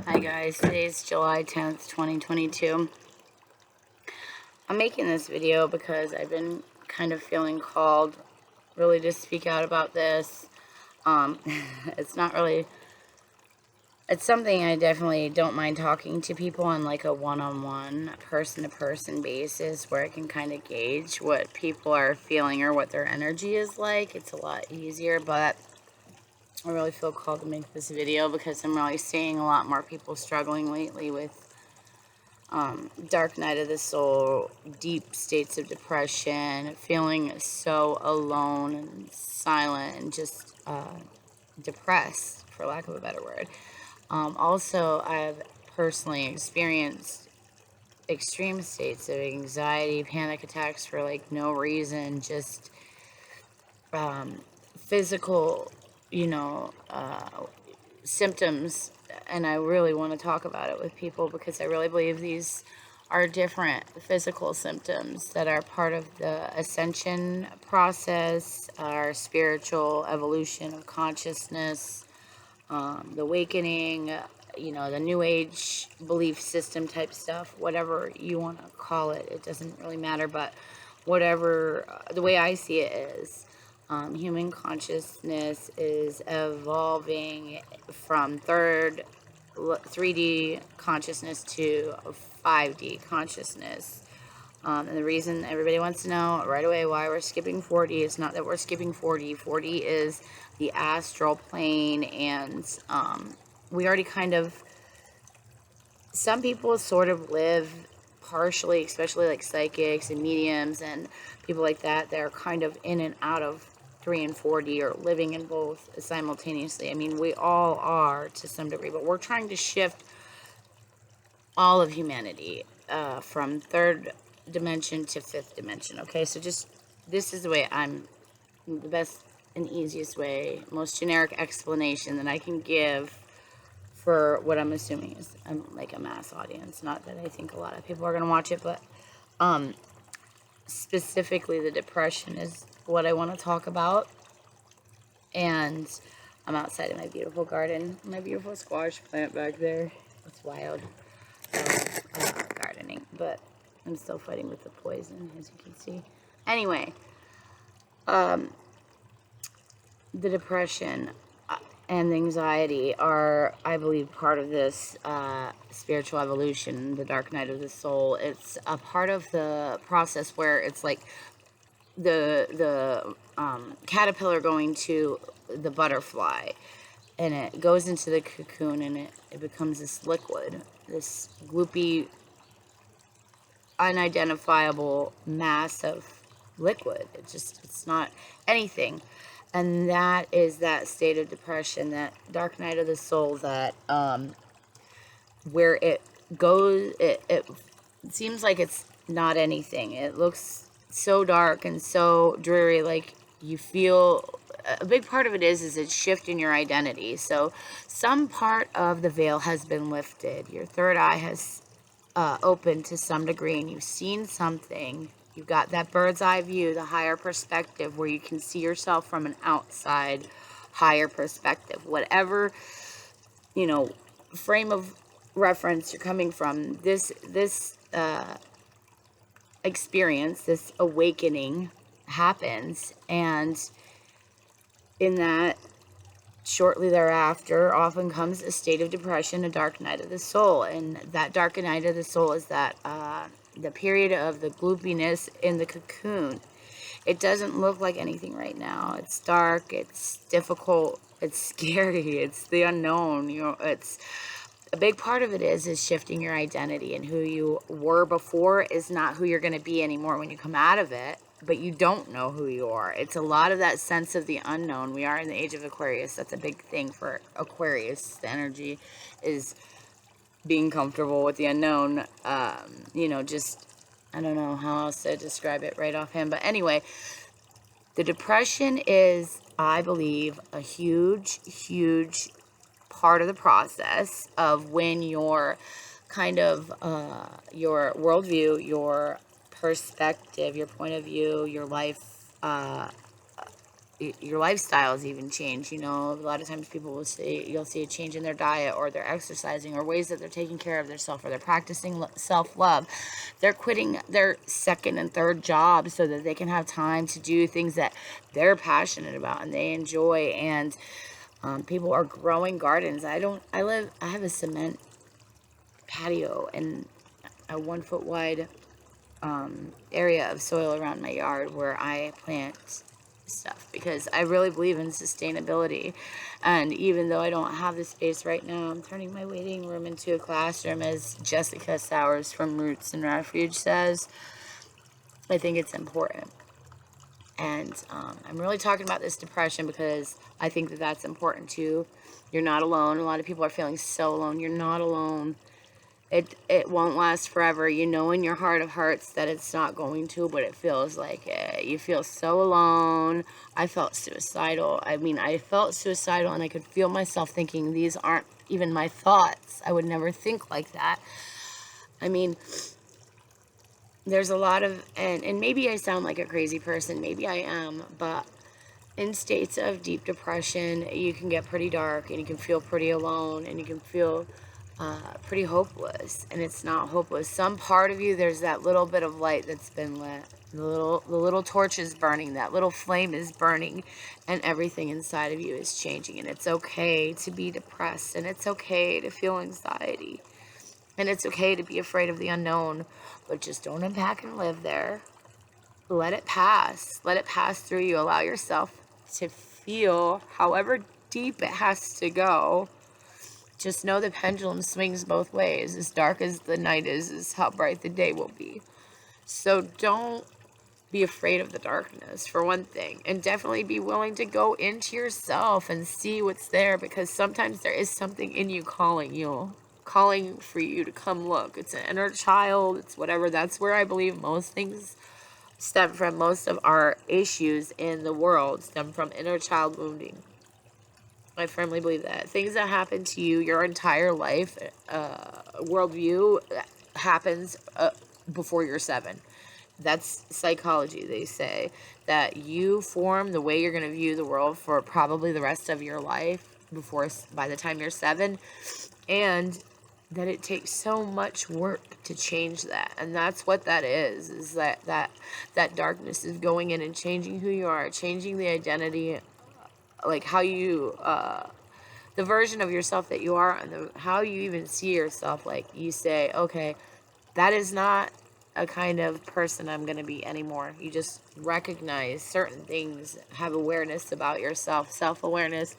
Hi guys, today's July 10th, 2022. I'm making this video because I've been kind of feeling called really to speak out about this. It's not really, it's something I definitely don't mind talking to people on like a one-on-one, person-to-person basis where I can kind of gauge what people are feeling or what their energy is like. It's a lot easier, but I really feel called to make this video because I'm really seeing a lot more people struggling lately with dark night of the soul, deep states of depression, feeling so alone and silent and just depressed, for lack of a better word. Also, I've personally experienced extreme states of anxiety, panic attacks for like no reason, just physical, you know, symptoms, and I really want to talk about it with people because I really believe these are different physical symptoms that are part of the ascension process, our spiritual evolution of consciousness, the awakening, the new age belief system type stuff, whatever you want to call it. It doesn't really matter, but whatever, the way I see it is, human consciousness is evolving from 3D consciousness to 5D consciousness. And the reason everybody wants to know right away why we're skipping 4D is not that we're skipping 4D. 4D is the astral plane, and we already kind of, some people sort of live partially, especially like psychics and mediums and people like that, they're kind of in and out of 3 and 4D or living in both simultaneously. I mean, we all are to some degree, but we're trying to shift all of humanity from third dimension to fifth dimension. Okay, so just this is the way the best and easiest way, most generic explanation that I can give for what I'm assuming is like a mass audience. Not that I think a lot of people are going to watch it, but specifically the depression is what I want to talk about. And I'm outside in my beautiful garden, my beautiful squash plant back there. It's wild. Gardening, but I'm still fighting with the poison, as you can see. Anyway, the depression and the anxiety are, I believe, part of this spiritual evolution, the dark night of the soul. It's a part of the process where it's like the caterpillar going to the butterfly, and it goes into the cocoon, and it becomes this liquid, this gloopy, unidentifiable mass of liquid. It's not anything. And that is that state of depression, that dark night of the soul, that where it goes, it seems like it's not anything. It looks so dark and so dreary, like you feel a big part of it is it's shifting your identity. So some part of the veil has been lifted. Your third eye has open to some degree, and you've seen something. You've got that bird's eye view, the higher perspective, where you can see yourself from an outside higher perspective. Whatever, frame of reference you're coming from, this experience, this awakening happens, and in that, shortly thereafter, often comes a state of depression, a dark night of the soul. And that dark night of the soul is that the period of the gloopiness in the cocoon. It doesn't look like anything right now. It's dark, it's difficult, it's scary, it's the unknown. It's a big part of it is shifting your identity, and who you were before is not who you're going to be anymore when you come out of it. But you don't know who you are. It's a lot of that sense of the unknown. We are in the age of Aquarius. That's a big thing for Aquarius. The energy is being comfortable with the unknown. Just, I don't know how else to describe it right offhand. But anyway, the depression is, I believe, a huge, huge part of the process of when your kind of your worldview, your perspective, your point of view, your life your lifestyles even change. A lot of times people will say, you'll see a change in their diet, or they're exercising, or ways that they're taking care of themselves, or they're practicing self-love. They're quitting their second and third jobs so that they can have time to do things that they're passionate about and they enjoy. And people are growing gardens. I have a cement patio and a 1 foot wide area of soil around my yard where I plant stuff, because I really believe in sustainability. And even though I don't have the space right now, I'm turning my waiting room into a classroom, as Jessica Sowers from Roots and Refuge says. I think it's important. And I'm really talking about this depression because I think that that's important too. You're not alone. A lot of people are feeling so alone. You're not alone. It won't last forever. You know in your heart of hearts that it's not going to, but it feels like it. You feel so alone. I felt suicidal. I felt suicidal, and I could feel myself thinking, these aren't even my thoughts. I would never think like that. There's a lot of, and maybe I sound like a crazy person. Maybe I am, but in states of deep depression, you can get pretty dark, and you can feel pretty alone, and you can feel pretty hopeless. And it's not hopeless. Some part of you, there's that little bit of light that's been lit. The little torch is burning. That little flame is burning, and everything inside of you is changing. And it's okay to be depressed, and it's okay to feel anxiety, and it's okay to be afraid of the unknown. But just don't unpack and live there. Let it pass. Let it pass through you. Allow yourself to feel however deep it has to go. Just know the pendulum swings both ways. As dark as the night is how bright the day will be. So don't be afraid of the darkness, for one thing. And definitely be willing to go into yourself and see what's there, because sometimes there is something in you calling for you to come look. It's an inner child. It's whatever. That's where I believe most things stem from. Most of our issues in the world stem from inner child wounding. I firmly believe that. Things that happen to you your entire life, worldview, happens before you're 7. That's psychology. They say that you form the way you're going to view the world for probably the rest of your life by the time you're 7. And that it takes so much work to change that. And that's what that is that darkness is going in and changing who you are, changing the identity, like how you, the version of yourself that you are, and how you even see yourself. Like, you say, okay, that is not a kind of person I'm going to be anymore. You just recognize certain things, have awareness about yourself, self-awareness,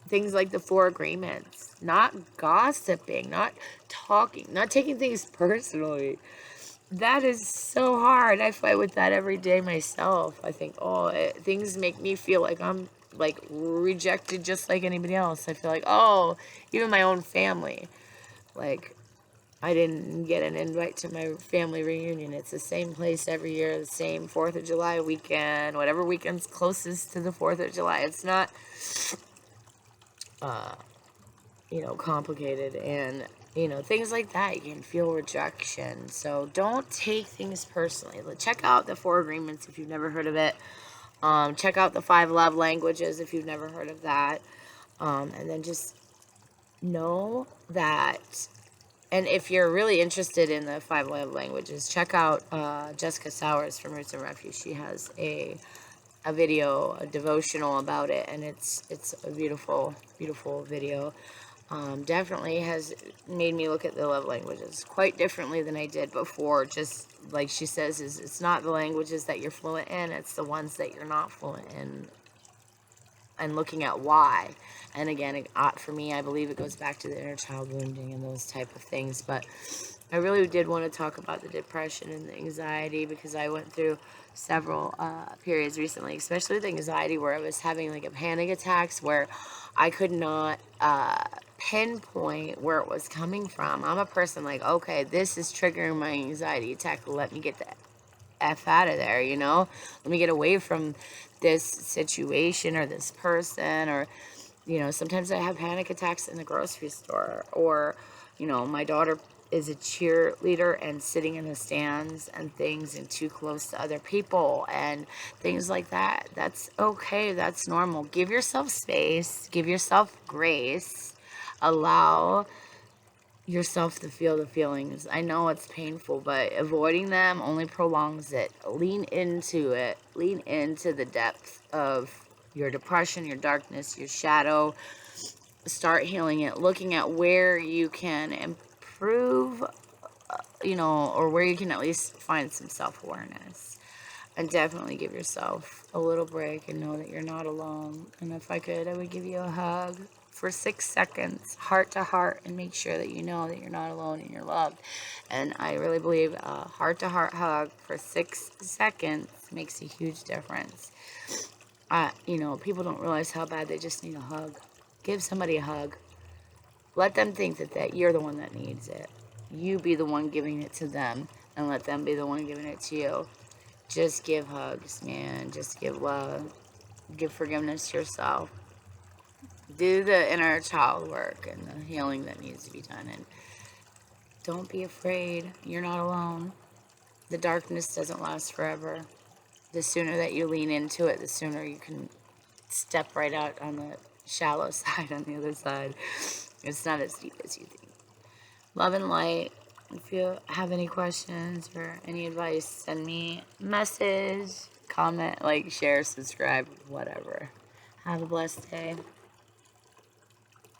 things like the 4 agreements, not gossiping, not talking, not taking things personally. That is so hard. I fight with that every day myself. I think, things make me feel like I'm like rejected just like anybody else. I feel like, even my own family. Like, I didn't get an invite to my family reunion. It's the same place every year, the same 4th of July weekend, whatever weekend's closest to the 4th of July. It's not complicated, and things like that. You can feel rejection, so don't take things personally. Check out the 4 agreements if you've never heard of it. Check out the 5 love languages if you've never heard of that. And then just know that. And if you're really interested in the 5 love languages, check out Jessica Sowers from Roots and Refuge. She has a video, a devotional about it, and it's a beautiful, beautiful video. Definitely has made me look at the love languages quite differently than I did before. Just like she says, it's not the languages that you're fluent in, it's the ones that you're not fluent in, and looking at why. And again, for me, I believe it goes back to the inner child wounding and those type of things. But I really did want to talk about the depression and the anxiety, because I went through several periods recently, especially the anxiety, where I was having like a panic attacks where I could not pinpoint where it was coming from. I'm a person like, okay, this is triggering my anxiety attack. Let me get the F out of there, Let me get away from this situation or this person. Or, sometimes I have panic attacks in the grocery store, or, my daughter is a cheerleader and sitting in the stands and things and too close to other people and things like that. That's okay. That's normal. Give yourself space. Give yourself grace. Allow yourself to feel the feelings. I know it's painful, but avoiding them only prolongs it. Lean into it. Lean into the depth of your depression, your darkness, your shadow. Start healing it, looking at where you can improve, or where you can at least find some self-awareness. And definitely give yourself a little break and know that you're not alone. And if I could, I would give you a hug for 6 seconds, heart to heart, and make sure that you know that you're not alone and you're loved. And I really believe a heart to heart hug for 6 seconds makes a huge difference. People don't realize how bad they just need a hug. Give somebody a hug. Let them think that you're the one that needs it. You be the one giving it to them, and let them be the one giving it to you. Just give hugs, man. Just give love. Give forgiveness to yourself. Do the inner child work and the healing that needs to be done. And don't be afraid. You're not alone. The darkness doesn't last forever. The sooner that you lean into it, the sooner you can step right out on the shallow side on the other side. It's not as deep as you think. Love and light. If you have any questions or any advice, send me a message, comment, like, share, subscribe, whatever. Have a blessed day.